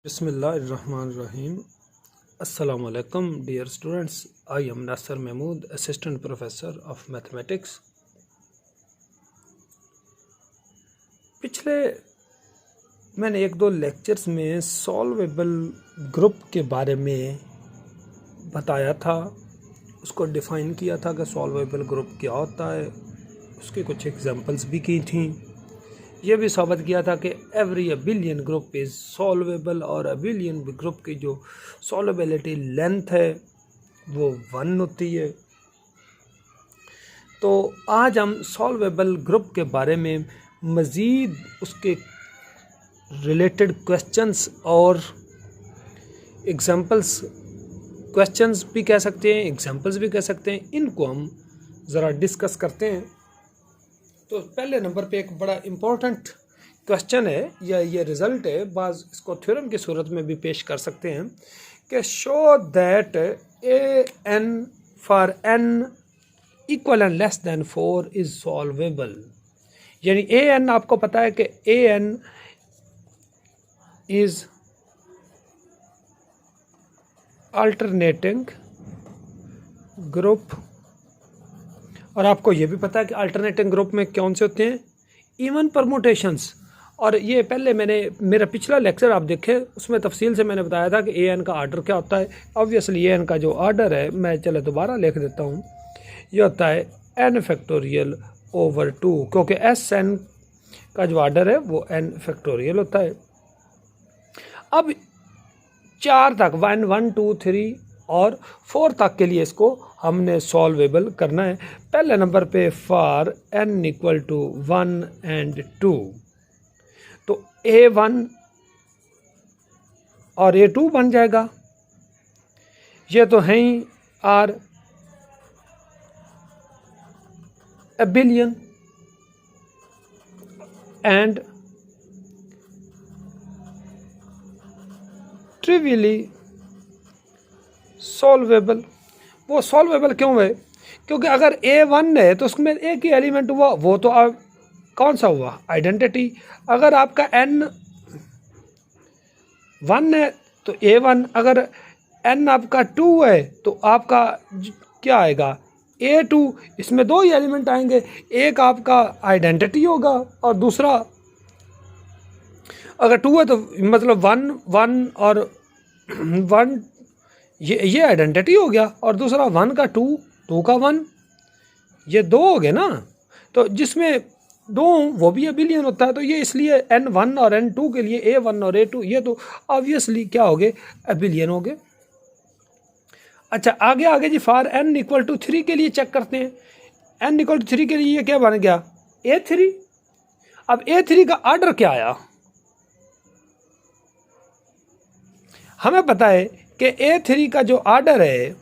बिस्मिल्लाहिर्रहमानिर्रहीम। अस्सलाम वालेकुम dear students, I am Nasir Mahmood, assistant professor of mathematics. पिछले मैंने एक दो लेक्चर्स में सॉल्वेबल ग्रुप के बारे में बताया था, उसको डिफ़ाइन किया था कि सॉल्वेबल ग्रुप क्या होता है, उसकी कुछ एग्जांपल्स भी की थी। ये भी साबित किया था कि every abelian group is solvable, और अबिलियन ग्रुप की जो सॉल्वेबिलिटी लेंथ है वो 1 होती है। तो आज हम सॉल्वेबल ग्रुप के बारे में मज़ीद उसके रिलेटेड क्वेश्चंस और एग्जांपल्स, क्वेश्चंस भी कह सकते हैं, एग्जांपल्स भी कह सकते हैं, इनको हम ज़रा डिस्कस करते हैं। तो पहले नंबर पे एक बड़ा इम्पोर्टेंट क्वेश्चन है, या ये रिज़ल्ट है, बाज़ इसको थ्योरम की सूरत में भी पेश कर सकते हैं कि show that A n for n equal and less than 4 is solvable. यानी ए एन, आपको पता है कि A n is alternating group, और आपको ये भी पता है कि अल्टरनेटिंग ग्रुप में कौन से होते हैं, इवन परमुटेशंस। और ये पहले मेरा पिछला लेक्चर आप देखें, उसमें तफसील से मैंने बताया था कि ए एन का आर्डर क्या होता है। ऑब्वियसली ए एन का जो आर्डर है, मैं चलो दोबारा लिख देता हूँ, ये होता है एन फैक्टोरियल ओवर 2, क्योंकि एस एन का जो आर्डर है वो एन फैक्टोरियल होता है। अब 4 तक 1 1 2 3 और 4 तक के लिए इसको हमने सॉल्वेबल करना है। पहले नंबर पे for n equal to 1 and 2, तो a1 और a2 बन जाएगा। ये तो हैं ही आर अबिलियन एंड ट्रिवियली सॉल्वेबल। वो सॉल्वेबल क्यों है? क्योंकि अगर A1 है तो उसमें एक ही एलिमेंट हुआ, वो तो कौन सा हुआ, आइडेंटिटी। अगर आपका N1 है तो A1, अगर N आपका 2 है तो आपका क्या आएगा, A2। इसमें 2 ही एलिमेंट आएंगे, एक आपका आइडेंटिटी होगा और दूसरा, अगर 2 है तो मतलब 1 1 और 1, ये आइडेंटिटी हो गया, और दूसरा 1 का 2 2 का 1, ये 2 हो गए ना। तो जिसमें 2 वो भी अबिलियन होता है, तो ये इसलिए N1 और N2 के लिए A1 और A2 ये तो ऑब्वियसली क्या हो गए, अबिलियन हो गए। अच्छा, आगे जी फॉर n इक्वल टू 3 के लिए चेक करते हैं। n इक्वल टू 3 के लिए ये क्या बन गया, A3। अब A3 का ऑर्डर क्या आया, हमें पता है कि A3 का जो ऑर्डर है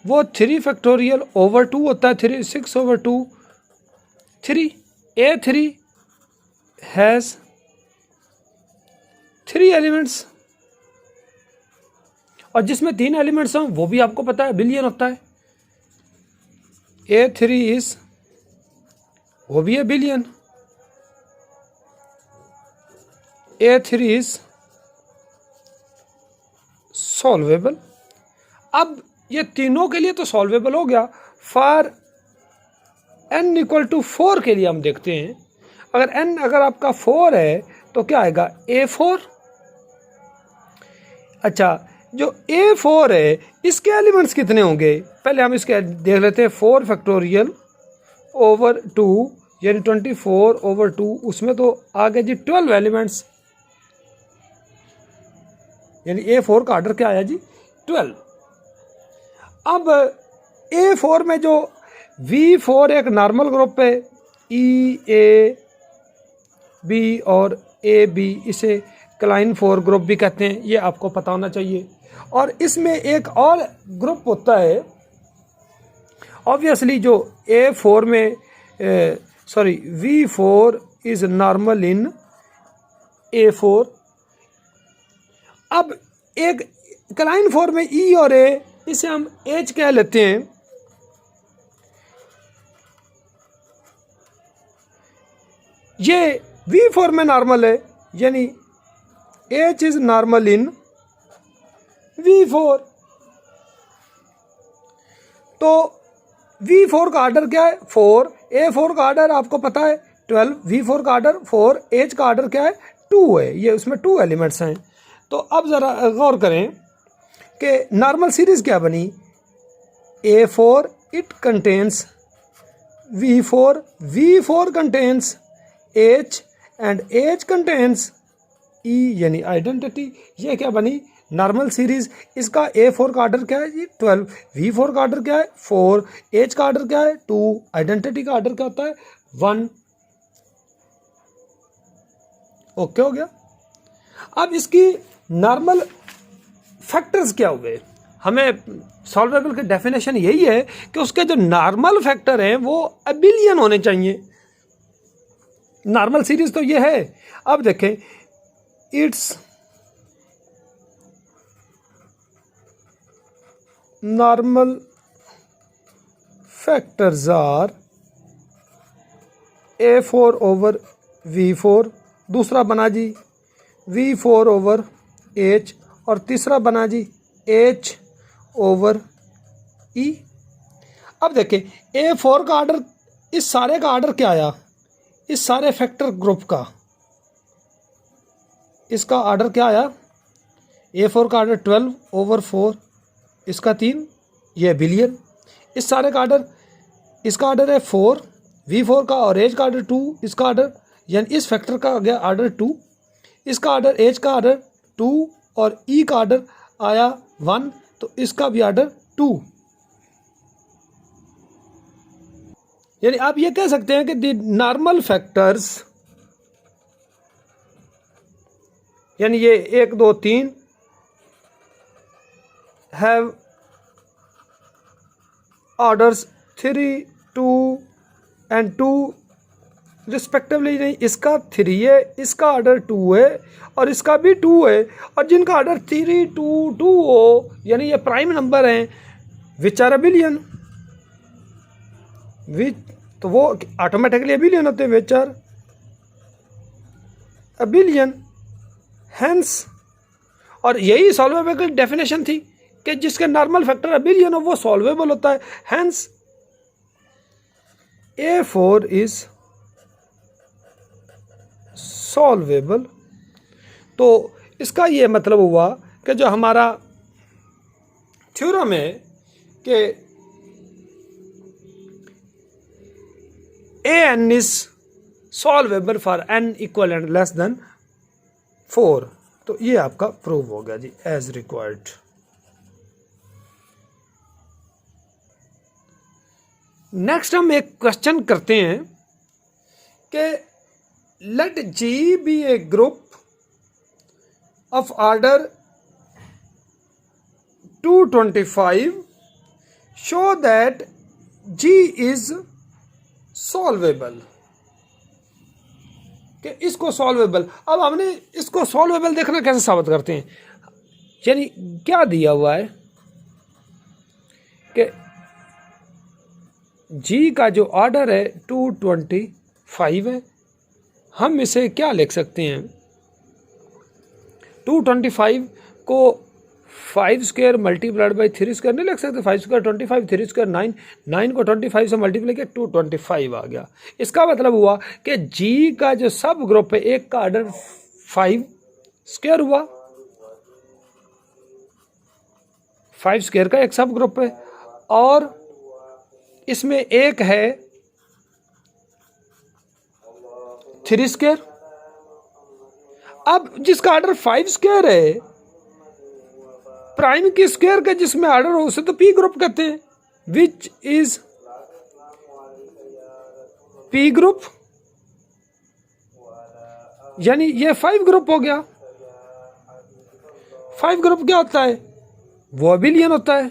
वो 3 फैक्टोरियल ओवर 2 होता है, 3 6 ओवर 2 3। A3 हैज़ 3 एलिमेंट्स, और जिसमें 3 एलिमेंट्स हों वो भी आपको पता है बिलियन होता है। A3 इज, वो भी है बिलियन। A3 is solvable. अब ये तीनों के लिए तो सॉल्वेबल हो गया। फॉर n इक्वल टू 4 के लिए हम देखते हैं, अगर आपका 4 है तो क्या आएगा, A4। अच्छा, जो A4 है इसके एलिमेंट्स कितने होंगे, पहले हम इसके देख लेते हैं। 4 फैक्टोरियल ओवर 2 यानी 24 ओवर 2, उसमें तो आगे जी 12 एलिमेंट्स, यानी A4 का ऑर्डर क्या आया जी, 12। अब A4 में जो V4 एक नॉर्मल ग्रुप है, E A B और A B, इसे क्लाइन 4 ग्रुप भी कहते हैं, ये आपको पता होना चाहिए। और इसमें एक और ग्रुप होता है, ऑब्वियसली जो A4 में V4 is normal in A4। अब एक क्लाइन 4 में E और A, इसे हम H कह लेते हैं। ये V4 में नॉर्मल है, यानी H is normal in V4। तो V4 का ऑर्डर क्या है 4, A4 का ऑर्डर आपको पता है 12, V4 का ऑर्डर 4, H का ऑर्डर क्या है 2 है, ये उसमें 2 एलिमेंट्स हैं। तो अब ज़रा गौर करें कि नॉर्मल सीरीज़ क्या बनी, A4 it contains V4, V4 contains H and H contains E यानी आइडेंटिटी। ये क्या बनी नॉर्मल सीरीज। इसका A4 का ऑर्डर क्या है जी 12, V4 का ऑर्डर क्या है 4, H का ऑर्डर क्या है 2, आइडेंटिटी का ऑर्डर क्या होता है 1। ओके हो गया। अब इसकी नॉर्मल फैक्टर्स क्या हुए, हमें सॉल्वेबल की डेफिनेशन यही है कि उसके जो नॉर्मल फैक्टर हैं वो अबिलियन होने चाहिए। नॉर्मल सीरीज तो ये है। अब देखें its normal factors are A4 over V4, दूसरा बना जी V4 ओवर H, और तीसरा बना जी H ओवर E। अब देखें A4 का ऑर्डर, इस सारे का ऑर्डर क्या आया, इस सारे फैक्टर ग्रुप का इसका ऑर्डर क्या आया, A4 का ऑर्डर 12 ओवर 4, इसका 3, ये बिलियन। इस सारे का ऑर्डर, इसका ऑर्डर है 4 V4 का, और H का ऑर्डर 2, इसका ऑर्डर यानी इस फैक्टर का आ गया ऑर्डर 2, इसका ऑर्डर H का ऑर्डर 2, और E का ऑर्डर आया 1, तो इसका भी ऑर्डर 2। यानी आप ये कह सकते हैं कि द नॉर्मल फैक्टर्स, यानी ये 1 2 3 हैव ऑर्डर्स 3 2 एंड 2 रिस्पेक्टिवली। नहीं, इसका 3 है, इसका ऑर्डर 2 है, और इसका भी 2 है, और जिनका ऑर्डर 3 2 2 हो यानी ये प्राइम नंबर हैं विच आर अबिलियन, विच, तो वो ऑटोमेटिकली अबिलियन होते हैं, विच आर अबिलियन हैंस। और यही सॉल्वेबल की डेफिनेशन थी कि जिसके नॉर्मल फैक्टर अबिलियन हो वो सॉल्वेबल होता है। Hence A4 is solvable. तो इसका ये मतलब हुआ कि जो हमारा थ्योरम है कि AN is solvable for N equal and less than 4, तो ये आपका प्रूव हो गया जी एज रिक्वायर्ड। नेक्स्ट हम एक क्वेश्चन करते हैं कि let G be a group of order 225, show that G is solvable. कि इसको सॉल्वेबल, अब हमने इसको सॉल्वेबल देखना कैसे साबित करते हैं, यानी क्या दिया हुआ है कि G का जो ऑर्डर है 225 है, हम इसे क्या लिख सकते हैं, 225 को 5 स्क्वायर मल्टीप्लाइड बाई 3 स्क्वायर नहीं लिख सकते, 5 स्क्वायर 25, 3 स्क्वायर 9, 9 को 25 से मल्टीप्लाई किया 225 आ गया। इसका मतलब हुआ कि G का जो सब ग्रुप है एक का ऑर्डर 5 स्क्वायर हुआ, 5 स्क्वायर का एक सब ग्रुप है, और इसमें एक है 3 स्क्वायर। अब जिसका ऑर्डर 5 स्क्वायर है, प्राइम की स्क्वायर का जिसमें ऑर्डर हो उसे तो पी ग्रुप कहते हैं, विच इज पी ग्रुप, यानी ये 5 ग्रुप हो गया। 5 ग्रुप क्या होता है, वो अबिलियन होता है।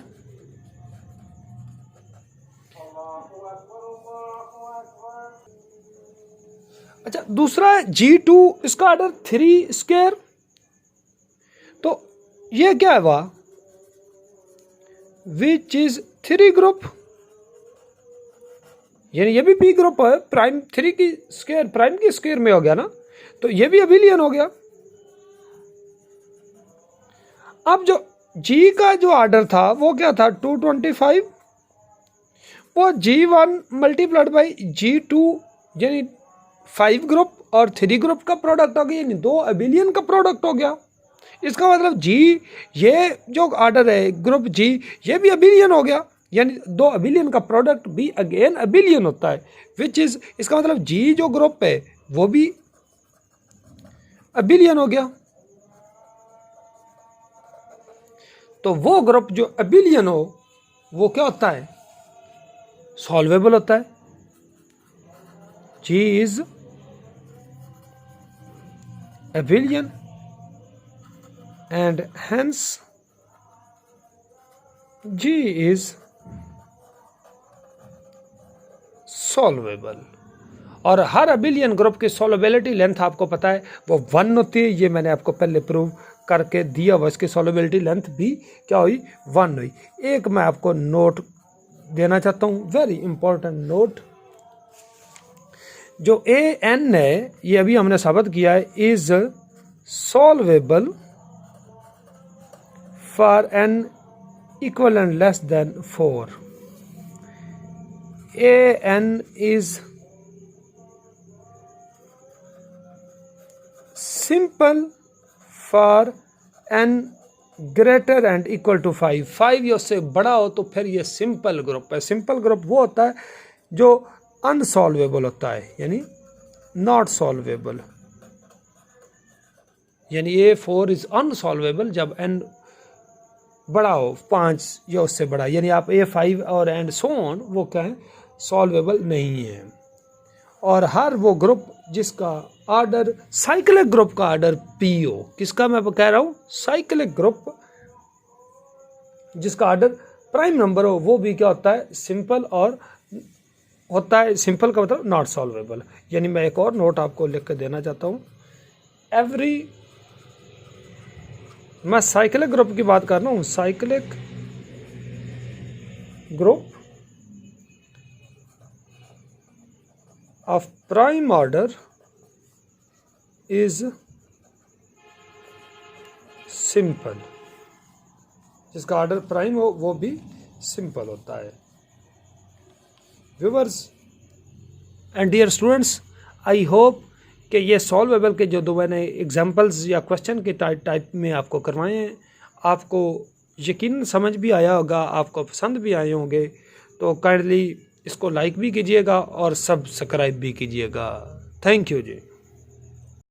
अच्छा, दूसरा है G2, इसका ऑर्डर 3 स्क्वायर, तो ये क्या है वह, विच इज 3 ग्रुप, यानी ये भी पी ग्रुप है, प्राइम 3 की स्क्वायर प्राइम की स्क्वायर में हो गया ना, तो ये भी अबिलियन हो गया। अब जो जी का जो ऑर्डर था वो क्या था 225, वो G1 मल्टीप्लाइड बाई G2 यानी 5 ग्रुप और 3 ग्रुप का प्रोडक्ट हो गया, यानी 2 अबिलियन का प्रोडक्ट हो गया। इसका मतलब जी ये जो ऑर्डर है ग्रुप जी ये भी अबिलियन हो गया, यानी 2 अबिलियन का प्रोडक्ट भी अगेन अबिलियन होता है, विच इज इसका मतलब जी जो ग्रुप है वो भी अबिलियन हो गया। तो वो ग्रुप जो अबिलियन हो वो क्या होता है, सॉल्वेबल होता है। G is abelian and hence G is solvable। और हर अबिलियन ग्रुप की सॉल्वेबिलिटी लेंथ आपको पता है वो 1 होती है, ये मैंने आपको पहले प्रूव करके दिया हुआ। इसकी सॉल्वेबिलिटी लेंथ भी क्या हुई 1 हुई। एक मैं आपको नोट देना चाहता हूँ, वेरी इंपॉर्टेंट नोट। जो AN है ये अभी हमने साबित किया है is solvable for n equivalent less than 4। AN is simple for n greater and equal to 5। 5 या उससे बड़ा हो तो फिर ये सिंपल ग्रुप है। सिंपल ग्रुप वो होता है जो अनसॉल्वेबल होता है, यानी नॉट सॉल्वेबल, यानी A4 इज अनसॉल्वेबल जब n बड़ा हो 5 या उससे बड़ा, यानी आप A5 और एंड सो ऑन वो क्या है सॉल्वेबल नहीं है। और हर वो ग्रुप जिसका ऑर्डर साइक्लिक ग्रुप का ऑर्डर P हो, किसका मैं कह रहा हूँ साइक्लिक ग्रुप जिसका ऑर्डर प्राइम नंबर हो, वो भी क्या होता है सिंपल और होता है। सिंपल का मतलब नॉट सॉल्वेबल। यानी मैं एक और नोट आपको लिख के देना चाहता हूँ, मैं साइक्लिक ग्रुप की बात कर रहा हूँ, cyclic group of prime order is simple, जिसका ऑर्डर प्राइम हो वो भी सिंपल होता है। Viewers and dear students, I hope कि ये सॉल्वेबल के जो दो मैंने एग्जांपल्स या क्वेश्चन के टाइप में आपको करवाए हैं, आपको यकीन समझ भी आया होगा, आपको पसंद भी आए होंगे। तो काइंडली इसको लाइक भी कीजिएगा और सब्सक्राइब भी कीजिएगा। Thank you ji.